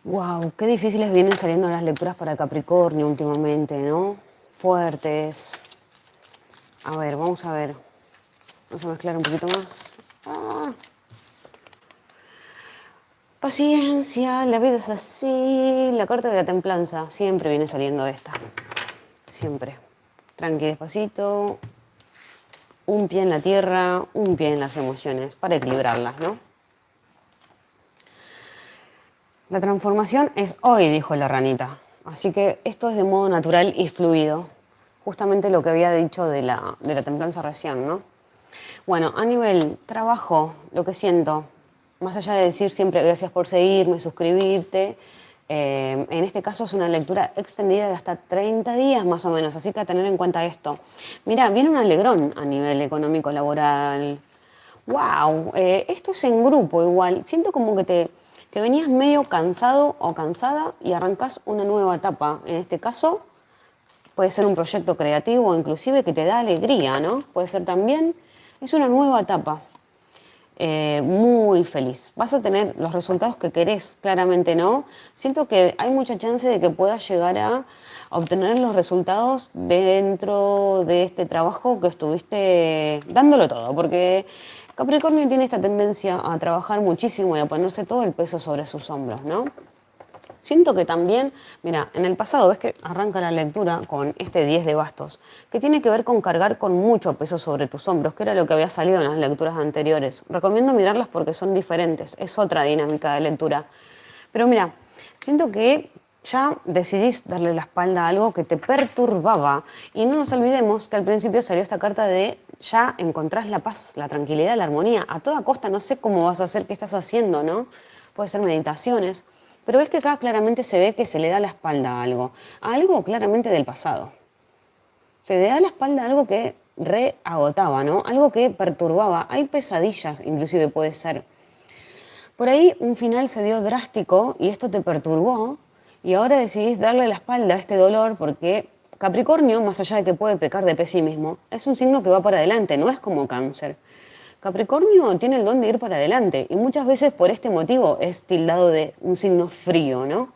Wow, qué difíciles vienen saliendo las lecturas para Capricornio últimamente, ¿no? Fuertes. A ver, vamos a ver. Vamos a mezclar un poquito más. Ah, paciencia, la vida es así. La carta de la templanza. Siempre viene saliendo esta. Siempre. Tranqui, despacito. Un pie en la tierra, un pie en las emociones, para equilibrarlas, ¿no? La transformación es hoy, dijo la ranita. Así que esto es de modo natural y fluido. Justamente lo que había dicho de la templanza recién, ¿no? Bueno, a nivel trabajo, lo que siento, más allá de decir siempre gracias por seguirme, suscribirte, en este caso es una lectura extendida de hasta 30 días más o menos, así que a tener en cuenta esto. Mira, viene un alegrón a nivel económico laboral. Wow, esto es en grupo igual. Siento como que venías medio cansado o cansada y arrancas una nueva etapa. En este caso, puede ser un proyecto creativo o inclusive que te da alegría, ¿no? Puede ser también, es una nueva etapa. Muy feliz. Vas a tener los resultados que querés, claramente no. Siento que hay mucha chance de que puedas llegar a obtener los resultados dentro de este trabajo que estuviste dándolo todo, porque Capricornio tiene esta tendencia a trabajar muchísimo y a ponerse todo el peso sobre sus hombros, ¿no? Siento que también, mira, en el pasado ves que arranca la lectura con este 10 de bastos, que tiene que ver con cargar con mucho peso sobre tus hombros, que era lo que había salido en las lecturas anteriores. Recomiendo mirarlas porque son diferentes, es otra dinámica de lectura. Pero mira, siento que ya decidís darle la espalda a algo que te perturbaba. Y no nos olvidemos que al principio salió esta carta de ya encontrás la paz, la tranquilidad, la armonía. A toda costa, no sé cómo vas a hacer, qué estás haciendo, ¿no? Puede ser meditaciones. Pero ves que acá claramente se ve que se le da la espalda a algo claramente del pasado. Se le da la espalda a algo que reagotaba, ¿no? Algo que perturbaba. Hay pesadillas, inclusive puede ser. Por ahí un final se dio drástico y esto te perturbó y ahora decidís darle la espalda a este dolor porque Capricornio, más allá de que puede pecar de pesimismo, es un signo que va para adelante, no es como Cáncer. Capricornio tiene el don de ir para adelante y muchas veces por este motivo es tildado de un signo frío, ¿no?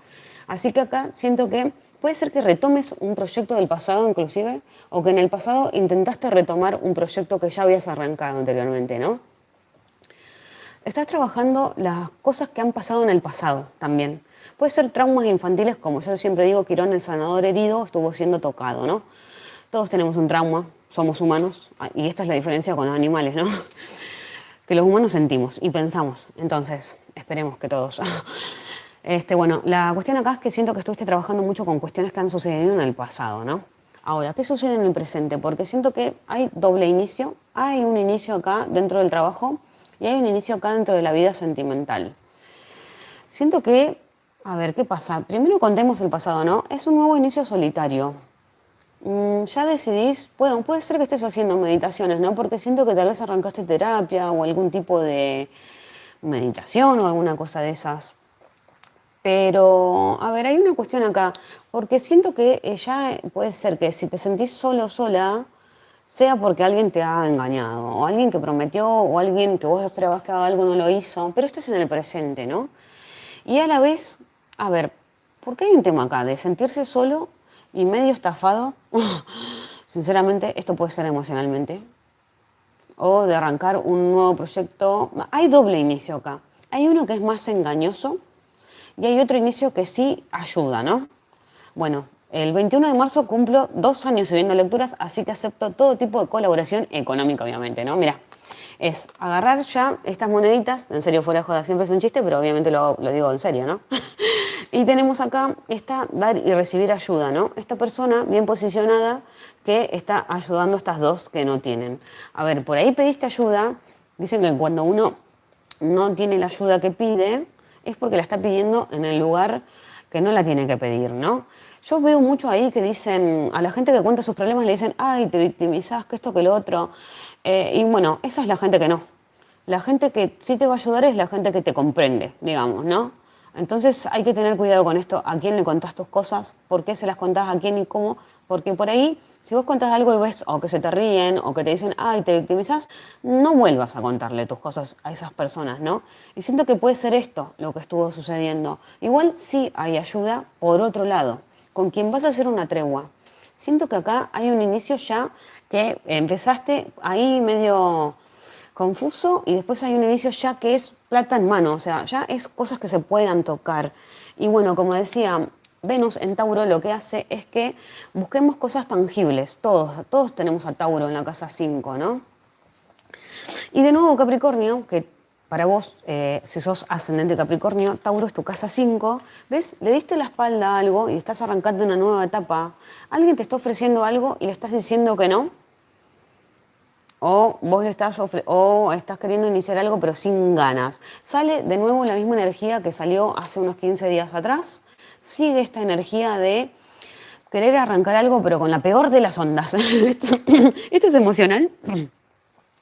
Así que acá siento que puede ser que retomes un proyecto del pasado inclusive o que en el pasado intentaste retomar un proyecto que ya habías arrancado anteriormente, ¿no? Estás trabajando las cosas que han pasado en el pasado también. Puede ser traumas infantiles, como yo siempre digo, Quirón, el sanador herido, estuvo siendo tocado, ¿no? Todos tenemos un trauma, somos humanos, y esta es la diferencia con los animales, ¿no? Que los humanos sentimos y pensamos. Entonces, esperemos que todos. Bueno, la cuestión acá es que siento que estuviste trabajando mucho con cuestiones que han sucedido en el pasado, ¿no? Ahora, ¿qué sucede en el presente? Porque siento que hay doble inicio. Hay un inicio acá dentro del trabajo y hay un inicio acá dentro de la vida sentimental. Siento que, a ver, ¿qué pasa? Primero contemos el pasado, ¿no? Es un nuevo inicio solitario. Ya decidís, puede ser que estés haciendo meditaciones, ¿no? Porque siento que tal vez arrancaste terapia o algún tipo de meditación o alguna cosa de esas. Pero, a ver, hay una cuestión acá, porque siento que ya puede ser que si te sentís solo o sola, sea porque alguien te ha engañado, o alguien que prometió, o alguien que vos esperabas que haga algo no lo hizo, pero esto es en el presente, ¿no? Y a la vez, a ver, ¿por qué hay un tema acá de sentirse solo y medio estafado? Sinceramente, esto puede ser emocionalmente, o de arrancar un nuevo proyecto. Hay doble inicio acá. Hay uno que es más engañoso y hay otro inicio que sí ayuda, ¿no? Bueno, el 21 de marzo cumplo 2 años subiendo lecturas, así que acepto todo tipo de colaboración económica, obviamente, ¿no? Mira, es agarrar ya estas moneditas, en serio, fuera de joda, siempre es un chiste, pero obviamente lo digo en serio, ¿no? Y tenemos acá esta dar y recibir ayuda, ¿no? Esta persona bien posicionada que está ayudando a estas dos que no tienen. A ver, por ahí pediste ayuda, dicen que cuando uno no tiene la ayuda que pide, es porque la está pidiendo en el lugar que no la tiene que pedir, ¿no? Yo veo mucho ahí que dicen, a la gente que cuenta sus problemas le dicen, ay, te victimizás, que esto, que lo otro. Y bueno, esa es la gente que no. La gente que sí te va a ayudar es la gente que te comprende, digamos, ¿no? Entonces hay que tener cuidado con esto, a quién le contás tus cosas, por qué se las contás, a quién y cómo, Porque por ahí, si vos contás algo y ves o que se te ríen o que te dicen, ay, te victimizás, no vuelvas a contarle tus cosas a esas personas, ¿no? Y siento que puede ser esto lo que estuvo sucediendo. Igual sí hay ayuda por otro lado, con quien vas a hacer una tregua. Siento que acá hay un inicio ya que empezaste ahí medio confuso y después hay un inicio ya que es plata en mano, o sea, ya es cosas que se puedan tocar. Y bueno, como decía, Venus en Tauro lo que hace es que busquemos cosas tangibles, todos tenemos a Tauro en la casa 5, ¿no? Y de nuevo Capricornio, que para vos, si sos ascendente Capricornio, Tauro es tu casa 5, ¿ves? Le diste la espalda a algo y estás arrancando una nueva etapa. Alguien te está ofreciendo algo y le estás diciendo que no. O vos estás queriendo iniciar algo pero sin ganas. Sale de nuevo la misma energía que salió hace unos 15 días atrás. Sigue esta energía de querer arrancar algo pero con la peor de las ondas. Esto es emocional,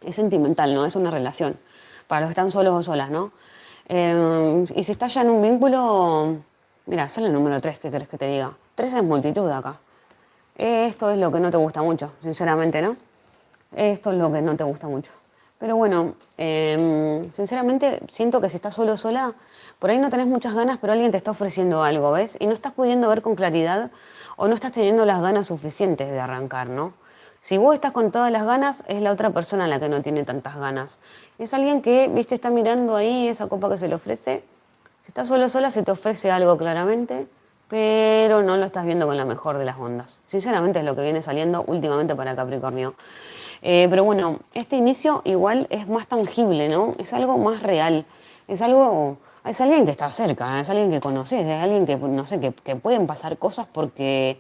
es sentimental, ¿no? Es una relación. Para los que están solos o solas, ¿no? Y si estás ya en un vínculo, mira, sale el número 3, ¿qué querés que te diga? 3 es multitud acá. Esto es lo que no te gusta mucho, sinceramente, ¿no? Esto es lo que no te gusta mucho. Pero bueno, sinceramente siento que si estás solo o sola, por ahí no tenés muchas ganas, pero alguien te está ofreciendo algo, ¿ves? Y no estás pudiendo ver con claridad o no estás teniendo las ganas suficientes de arrancar, ¿no? Si vos estás con todas las ganas, es la otra persona la que no tiene tantas ganas. Es alguien que, viste, está mirando ahí esa copa que se le ofrece. Si estás solo o sola, se te ofrece algo claramente, pero no lo estás viendo con la mejor de las ondas. Sinceramente es lo que viene saliendo últimamente para Capricornio. Pero bueno, este inicio igual es más tangible, ¿no? Es algo más real. Es alguien que está cerca, es alguien que conoces, es alguien que, no sé, que pueden pasar cosas porque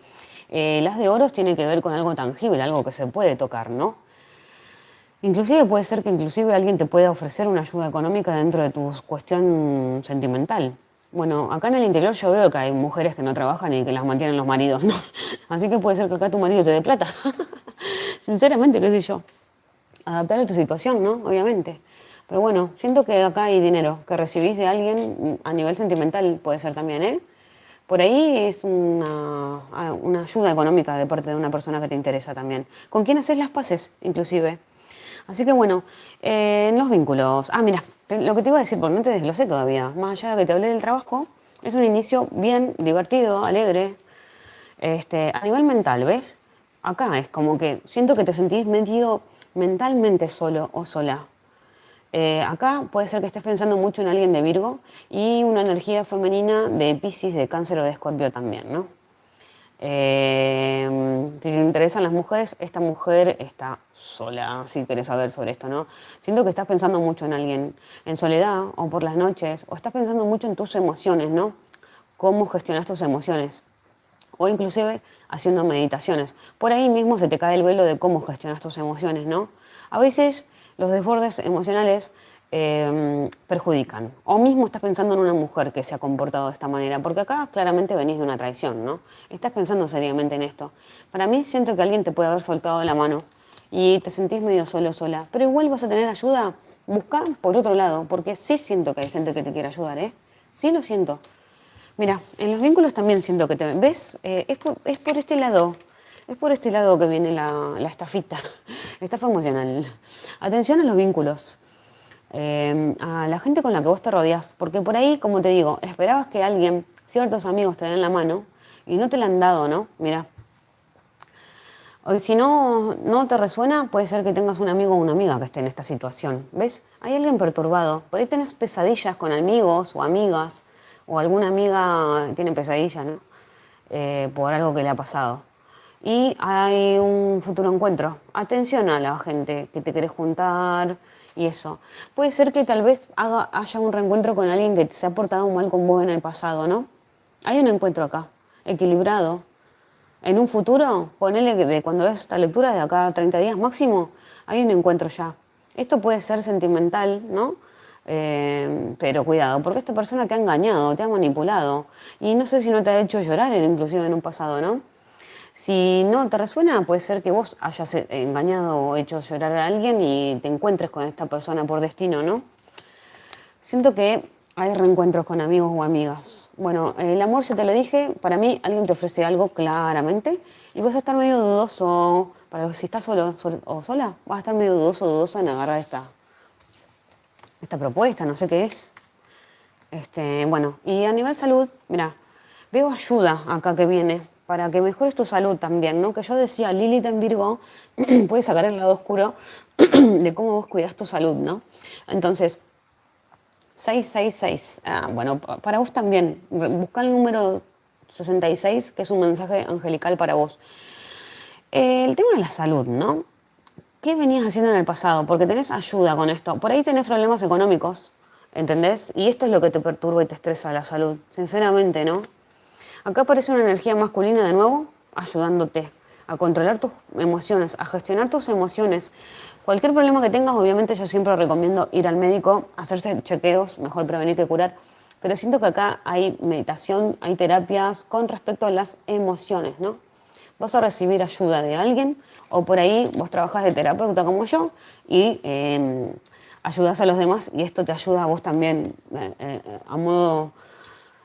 las de oros tiene que ver con algo tangible, algo que se puede tocar, ¿no? Inclusive puede ser que inclusive alguien te pueda ofrecer una ayuda económica dentro de tu cuestión sentimental. Bueno, acá en el interior yo veo que hay mujeres que no trabajan y que las mantienen los maridos, ¿no? Así que puede ser que acá tu marido te dé plata. Sinceramente, qué sé yo. Adaptar a tu situación, ¿no? Obviamente. Pero bueno, siento que acá hay dinero que recibís de alguien a nivel sentimental, puede ser también, ¿eh? Por ahí es una ayuda económica de parte de una persona que te interesa también. ¿Con quién haces las paces, inclusive? Así que bueno, en los vínculos. Ah, mira, lo que te iba a decir, porque no te desglosé todavía, más allá de que te hablé del trabajo, es un inicio bien divertido, alegre, a nivel mental, ¿ves? Acá es como que siento que te sentís metido mentalmente solo o sola. Acá puede ser que estés pensando mucho en alguien de Virgo y una energía femenina de Piscis, de Cáncer o de Escorpio también, ¿no? Si te interesan las mujeres, esta mujer está sola, si querés saber sobre esto, ¿no? Siento que estás pensando mucho en alguien en soledad o por las noches, o estás pensando mucho en tus emociones, ¿no? Cómo gestionas tus emociones. O inclusive haciendo meditaciones. Por ahí mismo se te cae el velo de cómo gestionas tus emociones, ¿no? A veces los desbordes emocionales perjudican. O mismo estás pensando en una mujer que se ha comportado de esta manera, porque acá claramente venís de una traición, ¿no? Estás pensando seriamente en esto. Para mí siento que alguien te puede haber soltado de la mano y te sentís medio solo sola, pero igual vas a tener ayuda. Busca por otro lado, porque sí siento que hay gente que te quiere ayudar, ¿eh? Sí lo siento. Mira, en los vínculos también siento que te... ¿Ves? Es por este lado. Es por este lado que viene la estafita. Estafa emocional. Atención a los vínculos. A la gente con la que vos te rodeás. Porque por ahí, como te digo, esperabas que alguien, ciertos amigos te den la mano y no te la han dado, ¿no? Mira. O si no te resuena, puede ser que tengas un amigo o una amiga que esté en esta situación. ¿Ves? Hay alguien perturbado. Por ahí tenés pesadillas con amigos o amigas, o alguna amiga tiene pesadillas, ¿no? Por algo que le ha pasado. Y hay un futuro encuentro. Atención a la gente que te querés juntar y eso. Puede ser que tal vez haya un reencuentro con alguien que se ha portado mal con vos en el pasado, ¿no? Hay un encuentro acá, equilibrado. En un futuro, ponele que de cuando ves esta lectura, de acá a 30 días máximo, hay un encuentro ya. Esto puede ser sentimental, ¿no? Pero cuidado, porque esta persona te ha engañado, te ha manipulado. Y no sé si no te ha hecho llorar, inclusive en un pasado, ¿no? Si no te resuena, puede ser que vos hayas engañado o hecho llorar a alguien y te encuentres con esta persona por destino, ¿no? Siento que Hay reencuentros con amigos o amigas. Bueno, el amor, ya te lo dije, para mí alguien te ofrece algo claramente y vas a estar medio dudoso, para si estás solo, o sola, vas a estar medio dudoso en agarrar esta propuesta, no sé qué es. Bueno, y a nivel salud, mira, veo ayuda acá que viene para que mejores tu salud también, ¿no? Que yo decía, Lilith en Virgo puede sacar el lado oscuro de cómo vos cuidás tu salud, ¿no? Entonces, 666. Bueno, para vos también. Busca el número 66, que es un mensaje angelical para vos. El tema de la salud, ¿no? ¿Qué venías haciendo en el pasado? Porque tenés ayuda con esto. Por ahí tenés problemas económicos, ¿entendés? Y esto es lo que te perturba y te estresa la salud, sinceramente, ¿no? Acá aparece una energía masculina de nuevo, ayudándote a controlar tus emociones, a gestionar tus emociones. Cualquier problema que tengas, obviamente yo siempre recomiendo ir al médico, hacerse chequeos, mejor prevenir que curar. Pero siento que acá hay meditación, hay terapias con respecto a las emociones, ¿no? Vas a recibir ayuda de alguien o por ahí vos trabajás de terapeuta como yo y ayudas a los demás y esto te ayuda a vos también a modo,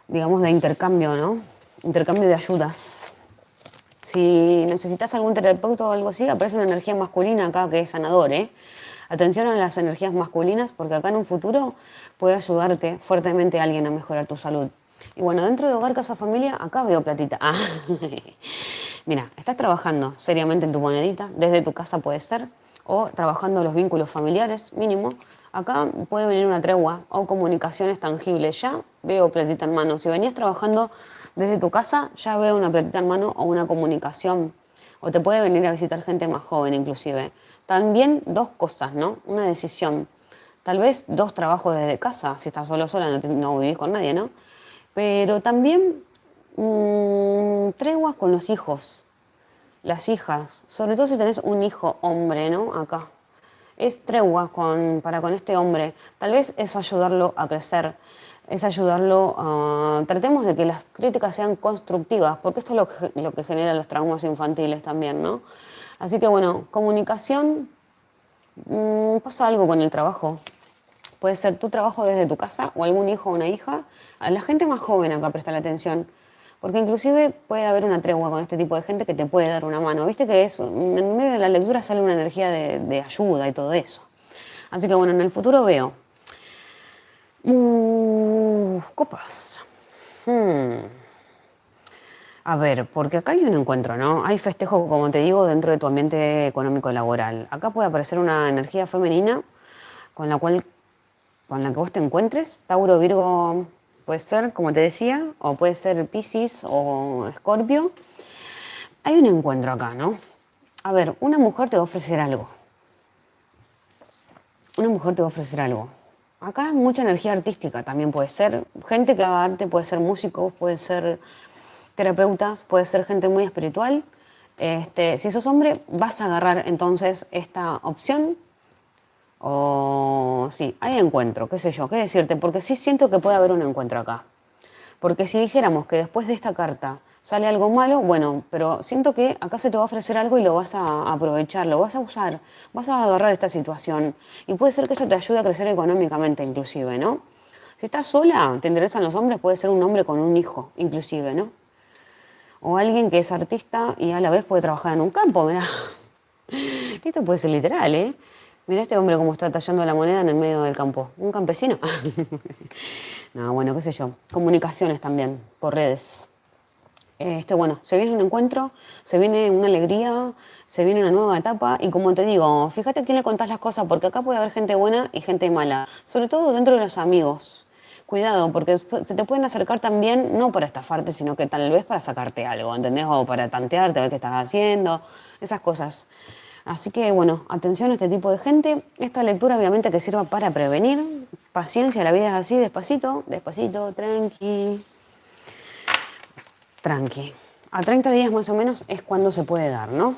digamos, de intercambio, ¿no? Intercambio de ayudas. Si necesitas algún terapeuta o algo así, aparece una energía masculina acá que es sanador, ¿eh? Atención a las energías masculinas porque acá en un futuro puede ayudarte fuertemente a alguien a mejorar tu salud. Y bueno, dentro de Hogar, Casa, Familia, acá veo platita. Mira, estás trabajando seriamente en tu monedita, desde tu casa puede ser, o trabajando los vínculos familiares, mínimo. Acá puede venir una tregua o comunicaciones tangibles. Ya veo platita en mano. Si venías trabajando desde tu casa, ya veo una platita en mano o una comunicación. O te puede venir a visitar gente más joven inclusive. También dos cosas, ¿no? Una decisión. Tal vez dos trabajos desde casa, si estás solo sola, no vivís con nadie, ¿no? Pero también treguas con los hijos, las hijas, sobre todo si tenés un hijo hombre, ¿no? Acá. Es tregua para con este hombre. Tal vez es ayudarlo a crecer, es ayudarlo a... Tratemos de que las críticas sean constructivas, porque esto es lo que genera los traumas infantiles también, ¿no? Así que bueno, comunicación, pasa algo con el trabajo. Puede ser tu trabajo desde tu casa o algún hijo o una hija. A la gente más joven acá presta la atención. Porque inclusive puede haber una tregua con este tipo de gente que te puede dar una mano. Viste que eso, en medio de la lectura sale una energía de ayuda y todo eso. Así que bueno, en el futuro veo. Copas. A ver, porque acá hay un encuentro, ¿no? Hay festejo, como te digo, dentro de tu ambiente económico y laboral. Acá puede aparecer una energía femenina con la que vos te encuentres. Tauro, Virgo puede ser, como te decía, o puede ser Piscis o Escorpio. Hay un encuentro acá, ¿no? A ver, una mujer te va a ofrecer algo. Una mujer te va a ofrecer algo. Acá hay mucha energía artística también puede ser. Gente que haga arte, puede ser músicos, puede ser terapeutas, puede ser gente muy espiritual. Si sos hombre, vas a agarrar entonces esta opción. O sí, hay encuentro, qué sé yo, qué decirte, porque sí siento que puede haber un encuentro acá. Porque si dijéramos que después de esta carta sale algo malo, bueno, pero siento que acá se te va a ofrecer algo y lo vas a aprovechar, lo vas a usar, vas a agarrar esta situación. Y puede ser que esto te ayude a crecer económicamente inclusive, ¿no? Si estás sola, te interesan los hombres, puede ser un hombre con un hijo, inclusive, ¿no? O alguien que es artista y a la vez puede trabajar en un campo, mirá. Esto puede ser literal, ¿eh? Mira este hombre cómo está tallando la moneda en el medio del campo. Un campesino. No, bueno, qué sé yo. Comunicaciones también, por redes. Bueno, se viene un encuentro, se viene una alegría, se viene una nueva etapa y como te digo, fíjate a quién le contás las cosas porque acá puede haber gente buena y gente mala, sobre todo dentro de los amigos. Cuidado, porque se te pueden acercar también, no para estafarte, sino que tal vez para sacarte algo, ¿entendés? O para tantearte, a ver qué estás haciendo, esas cosas. Así que bueno, atención a este tipo de gente. Esta lectura obviamente que sirva para prevenir. Paciencia, la vida es así, despacito, despacito, tranqui, tranqui. A 30 días más o menos es cuando se puede dar, ¿no?